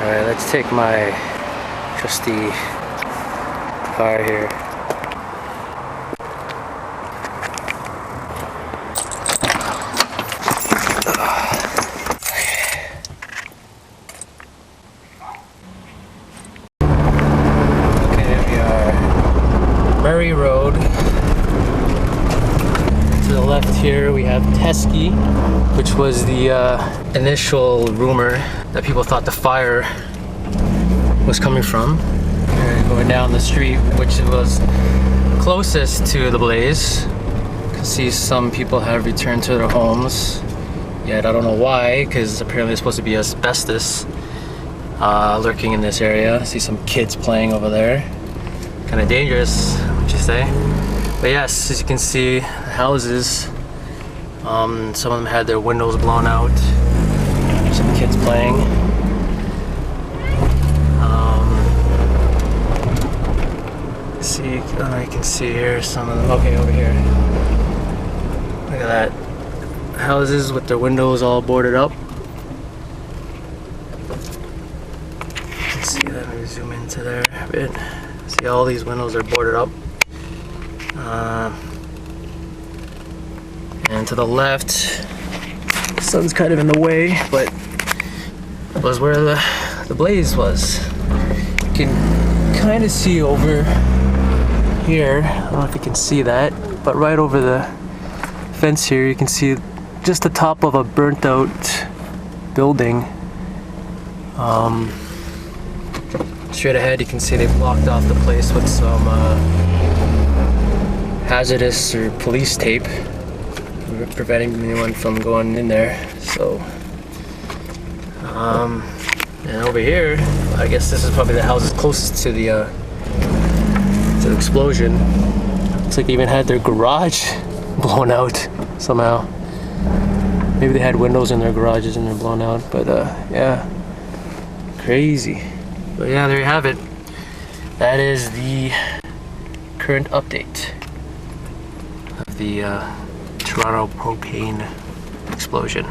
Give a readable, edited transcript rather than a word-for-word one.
Alright, let's take my trusty car here. Okay, there we are. Murray Road. To the left here we have Teskey, which was the initial rumor that people thought the fire was coming from. And going down the street, which was closest to the blaze. You can see some people have returned to their homes. Yet I don't know why, because apparently it's supposed to be asbestos lurking in this area. I see some kids playing over there. Kind of dangerous, would you say? But yes, as you can see, the houses, some of them had their windows blown out. Some kids playing. See, I can see here some of them. Okay, over here. Look at that. Houses with their windows all boarded up. Let's see, let me zoom into there a bit. See, all these windows are boarded up. And to the left, the sun's kind of in the way, but was where the blaze was. You can kind of see over here, I don't know if you can see that, but right over the fence here you can see just the top of a burnt out building. Straight ahead you can see they blocked off the place with some hazardous or police tape, preventing anyone from going in there. So and over here, I guess this is probably the house closest to the explosion. Looks like they even had their garage blown out somehow. Maybe they had windows in their garages and they're blown out, but yeah, crazy. But yeah, there you have it. That is the current update of the Toronto propane explosion.